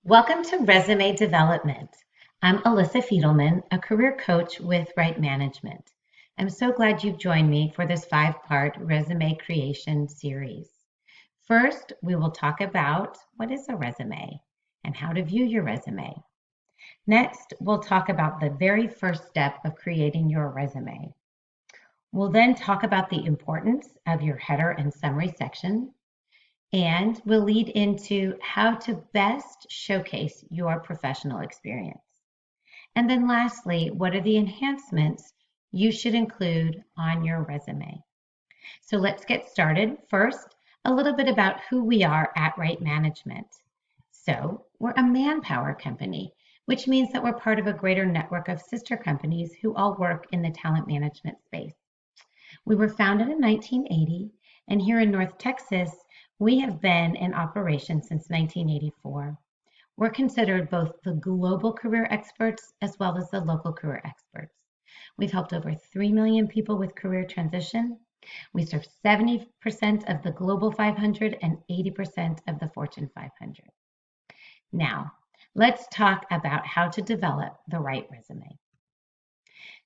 Welcome to Resume Development. I'm Alyssa Fiedelman, a career coach with Right Management. I'm so glad you've joined me for this 5-part resume creation series. First, we will talk about what is a resume and how to view your resume. Next, we'll talk about the very first step of creating your resume. We'll then talk about the importance of your header and summary section, and will lead into how to best showcase your professional experience. And then lastly, what are the enhancements you should include on your resume? So let's get started. First, a little bit about who we are at Right Management. So we're a manpower company, which means that we're part of a greater network of sister companies who all work in the talent management space. We were founded in 1980, and here in North Texas, we have been in operation since 1984. We're considered both the global career experts as well as the local career experts. We've helped over 3 million people with career transition. We serve 70% of the Global 500 and 80% of the Fortune 500. Now, let's talk about how to develop the right resume.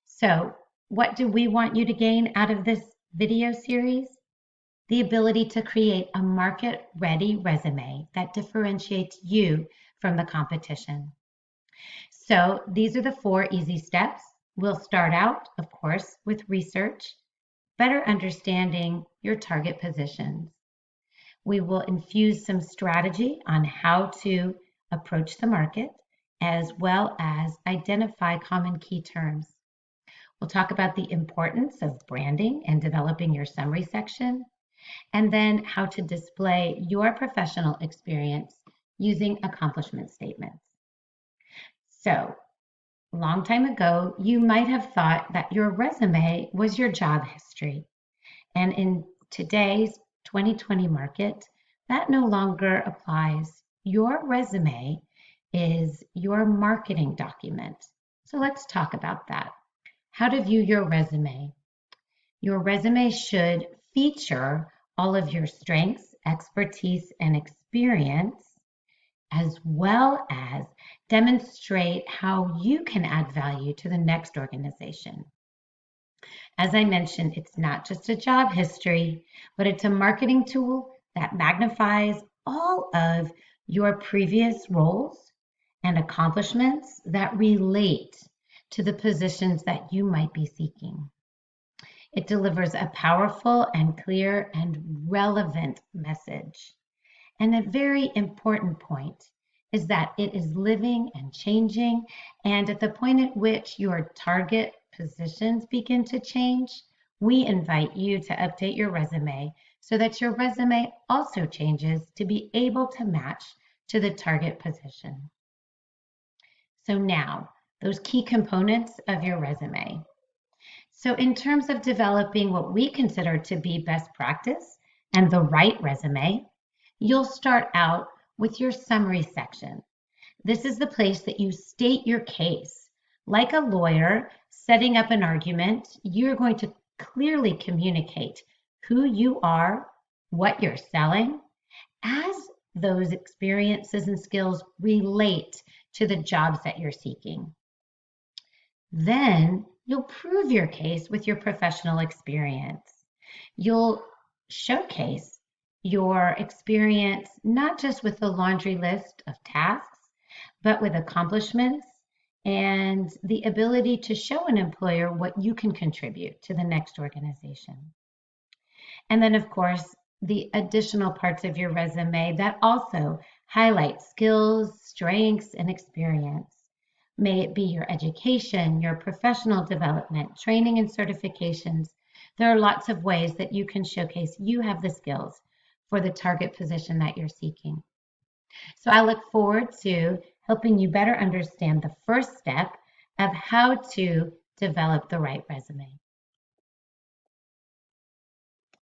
So, what do we want you to gain out of this video series? The ability to create a market-ready resume that differentiates you from the competition. So these are the 4 easy steps. We'll start out, of course, with research, better understanding your target positions. We will infuse some strategy on how to approach the market, as well as identify common key terms. We'll talk about the importance of branding and developing your summary section, and then how to display your professional experience using accomplishment statements. So, a long time ago, you might have thought that your resume was your job history. And in today's 2020 market, that no longer applies. Your resume is your marketing document. So let's talk about that. How to view your resume. Your resume should feature all of your strengths, expertise, and experience, as well as demonstrate how you can add value to the next organization. As I mentioned, it's not just a job history, but it's a marketing tool that magnifies all of your previous roles and accomplishments that relate to the positions that you might be seeking. It delivers a powerful and clear and relevant message. And a very important point is that it is living and changing. And at the point at which your target positions begin to change, we invite you to update your resume so that your resume also changes to be able to match to the target position. So now, those key components of your resume. So in terms of developing what we consider to be best practice and the right resume, you'll start out with your summary section. This is the place that you state your case. Like a lawyer setting up an argument, you're going to clearly communicate who you are, what you're selling, as those experiences and skills relate to the jobs that you're seeking. Then you'll prove your case with your professional experience. You'll showcase your experience not just with a laundry list of tasks, but with accomplishments and the ability to show an employer what you can contribute to the next organization. And then, of course, the additional parts of your resume that also highlight skills, strengths, and experience. May it be your education, your professional development, training and certifications. There are lots of ways that you can showcase you have the skills for the target position that you're seeking. So I look forward to helping you better understand the first step of how to develop the right resume.